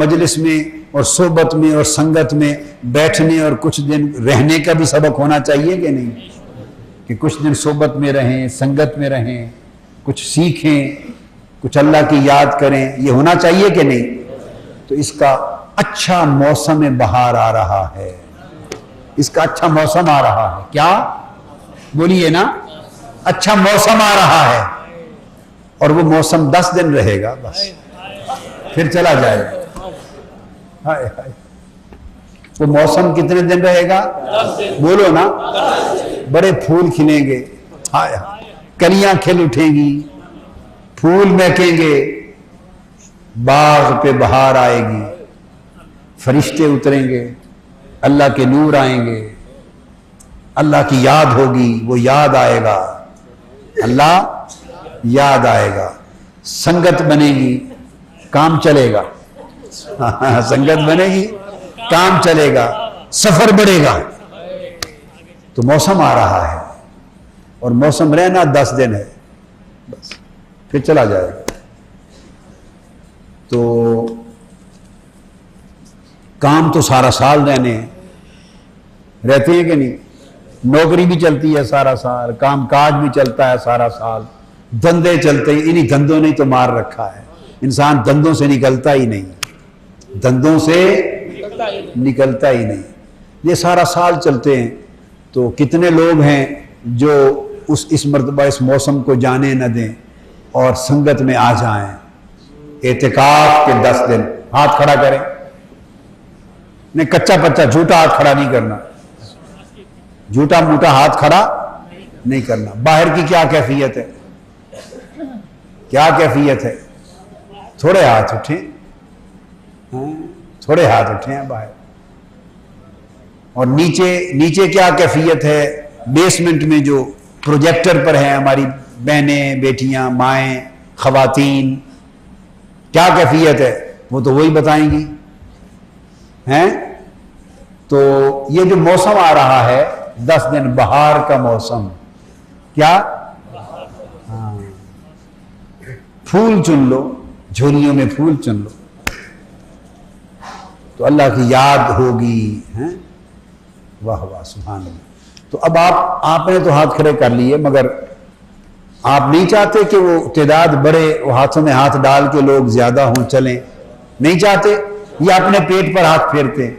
مجلس میں اور صحبت میں اور سنگت میں بیٹھنے اور کچھ دن رہنے کا بھی سبق ہونا چاہیے کہ نہیں، کہ کچھ دن صحبت میں رہیں، سنگت میں رہیں، کچھ سیکھیں، کچھ اللہ کی یاد کریں، یہ ہونا چاہیے کہ نہیں؟ تو اس کا اچھا موسم بہار آ رہا ہے، اس کا اچھا موسم آ رہا ہے، کیا بولیے نا، اچھا موسم آ رہا ہے، اور وہ موسم 10 دن رہے گا بس، پھر چلا جائے گا۔ ہائے ہائے، وہ موسم کتنے دن رہے گا؟ بولو نا، بڑے پھول کھلیں گے، ہائے ہائے، کلیاں کھل اٹھیں گی، پھول مہکیں گے، باغ پہ بہار آئے گی، فرشتے اتریں گے، اللہ کے نور آئیں گے، اللہ کی یاد ہوگی، وہ یاد آئے گا، اللہ یاد آئے گا، سنگت بنے گی، کام چلے گا، سنگت بنے گی، کام چلے گا، سفر بڑھے گا۔ تو موسم آ رہا ہے، اور موسم رہنا 10 دن ہے بس، پھر چلا جائے گا۔ تو کام تو سارا سال رہنے ہیں، رہتے ہیں کہ نہیں؟ نوکری بھی چلتی ہے سارا سال، کام کاج بھی چلتا ہے سارا سال، دندے چلتے ہیں، انہی دندوں نے تو مار رکھا ہے، انسان دندوں سے نکلتا ہی نہیں، دندوں سے نکلتا ہی نہیں، یہ سارا سال چلتے ہیں۔ تو کتنے لوگ ہیں جو اس مرتبہ اس موسم کو جانے نہ دیں اور سنگت میں آ جائیں۔ اعتکاف کے 10 دن، ہاتھ کھڑا کریں، نہیں کچا پچا جھوٹا ہاتھ کھڑا نہیں کرنا، جھوٹا موٹا ہاتھ کھڑا نہیں کرنا۔ باہر کی کیا کیفیت ہے؟ کیا کیفیت ہے؟ تھوڑے ہاتھ اٹھیں، تھوڑے ہاتھ اٹھیں ہیں باہر۔ اور نیچے کیا کیفیت ہے؟ بیسمنٹ میں جو پروجیکٹر پر ہیں ہماری بہنیں، بیٹیاں، مائیں، خواتین، کیا کیفیت ہے؟ وہ تو وہی بتائیں گی ہیں۔ تو یہ جو موسم آ رہا ہے 10 دن، بہار کا موسم، کیا؟ ہاں، پھول چن لو، جھولیوں میں پھول چن لو، تو اللہ کی یاد ہوگی، ہیں؟ واہ واہ، سبحان اللہ۔ تو اب آپ نے تو ہاتھ کھڑے کر لیے، مگر آپ نہیں چاہتے کہ وہ تعداد بڑھے، وہ ہاتھوں میں ہاتھ ڈال کے لوگ زیادہ ہوں، چلیں؟ نہیں چاہتے؟ یا اپنے پیٹ پر ہاتھ پھیرتے؟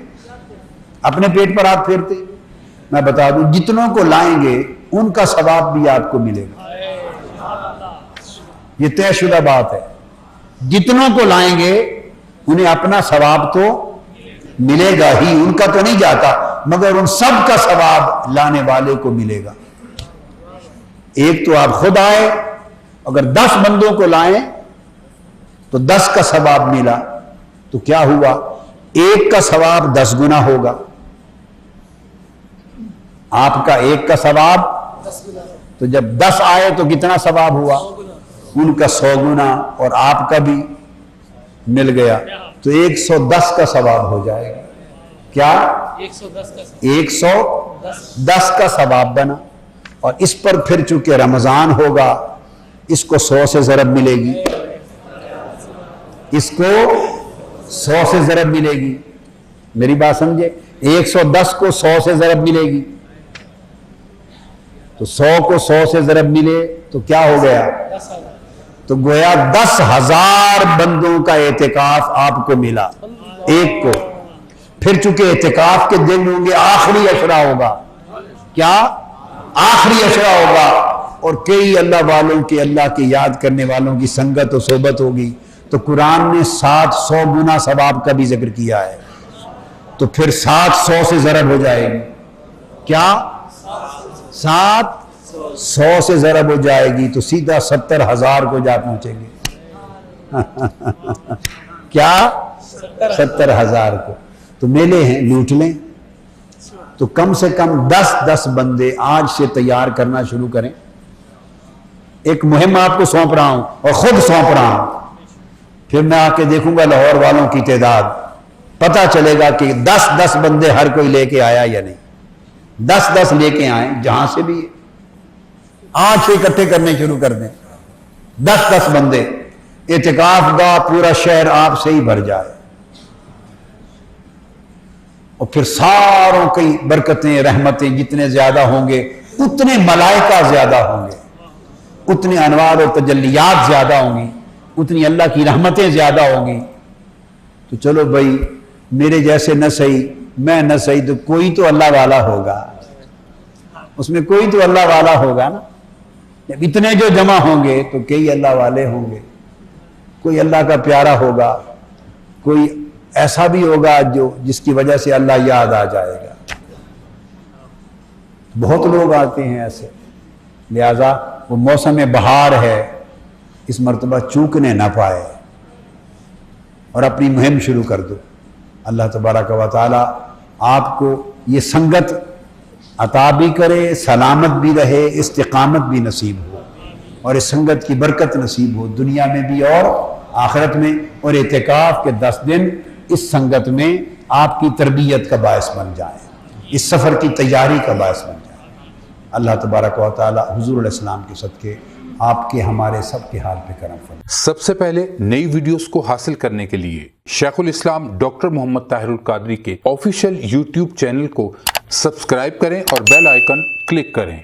اپنے پیٹ پر ہاتھ پھیرتے؟ میں بتا دوں، جتنوں کو لائیں گے ان کا ثواب بھی آپ کو ملے گا، یہ طے شدہ بات ہے۔ جتنوں کو لائیں گے انہیں اپنا ثواب تو ملے گا ہی، ان کا تو نہیں جاتا، مگر ان سب کا ثواب لانے والے کو ملے گا۔ ایک تو آپ خود آئے، اگر 10 بندوں کو لائیں تو 10 کا ثواب ملا، تو کیا ہوا؟ ایک کا ثواب 10 گنا ہوگا، آپ کا ایک کا ثواب، تو جب 10 آئے تو کتنا ثواب ہوا؟ ان کا 100 گنا، اور آپ کا بھی مل گیا، تو 110 کا ثواب ہو جائے گا۔ کیا؟ 110 کا ثواب بنا۔ اور اس پر پھر چونکہ رمضان ہوگا، اس کو 100 سے ضرب ملے گی، اس کو 100 سے ضرب ملے گی، میری بات سمجھے؟ 110 کو 100 سے ضرب ملے گی، تو 100 کو 100 سے ضرب ملے تو کیا ہو گیا؟ تو گویا 10,000 بندوں کا اعتکاف آپ کو ملا، ایک کو۔ پھر چونکہ اعتکاف کے دن ہوں گے، آخری عشرہ ہوگا، کیا؟ آخری عشرہ ہوگا، اور کئی اللہ والوں کی، اللہ کی یاد کرنے والوں کی سنگت و صحبت ہوگی، تو قرآن نے 700 گنا ثواب کا بھی ذکر کیا ہے، تو پھر 700 سے ضرب ہو جائے گی، کیا؟ 700 سے ضرب ہو جائے گی، تو سیدھا 70,000 کو جا پہنچیں گے۔ کیا؟ 70,000 کو۔ تو میلے ہیں، لوٹ لیں۔ تو کم سے کم 10 بندے آج سے تیار کرنا شروع کریں۔ ایک مہم آپ کو سونپ رہا ہوں، اور خود سونپ رہا ہوں، پھر میں آ کے دیکھوں گا لاہور والوں کی تعداد، پتہ چلے گا کہ 10 بندے ہر کوئی لے کے آیا یا نہیں۔ 10 لے کے آئیں، جہاں سے بھی آج سے اکٹھے کرنے شروع کر دیں۔ 10 بندے، اعتکاف گاہ پورا شہر آپ سے ہی بھر جائے، اور پھر ساروں کی برکتیں رحمتیں جتنے زیادہ ہوں گے اتنے ملائکہ زیادہ ہوں گے، اتنے انوار و تجلیات زیادہ ہوں گی، اتنی اللہ کی رحمتیں زیادہ ہوں گی۔ تو چلو بھائی میرے جیسے نہ صحیح، میں نہ صحیح تو کوئی تو اللہ والا ہوگا، اس میں کوئی تو اللہ والا ہوگا نا۔ جب اتنے جو جمع ہوں گے تو کئی اللہ والے ہوں گے، کوئی اللہ کا پیارا ہوگا، کوئی ایسا بھی ہوگا جس کی وجہ سے اللہ یاد آ جائے گا۔ بہت لوگ آتے ہیں ایسے، لہذا وہ موسم بہار ہے، اس مرتبہ چوکنے نہ پائے اور اپنی مہم شروع کر دو۔ اللہ تبارک و تعالی آپ کو یہ سنگت عطا بھی کرے، سلامت بھی رہے، استقامت بھی نصیب ہو، اور اس سنگت کی برکت نصیب ہو دنیا میں بھی اور آخرت میں، اور اعتکاف کے 10 دن اس سنگت میں آپ کی تربیت کا باعث بن جائے، اس سفر کی تیاری کا باعث بن جائے۔ اللہ تبارک و تعالی حضور علیہ السلام کے صدقے آپ کے ہمارے سب کے حال پہ کرم فرمائے۔ سب سے پہلے نئی ویڈیوز کو حاصل کرنے کے لیے شیخ الاسلام ڈاکٹر محمد طاہر القادری کے آفیشیل یوٹیوب چینل کو سبسکرائب کریں اور بیل آئیکن کلک کریں۔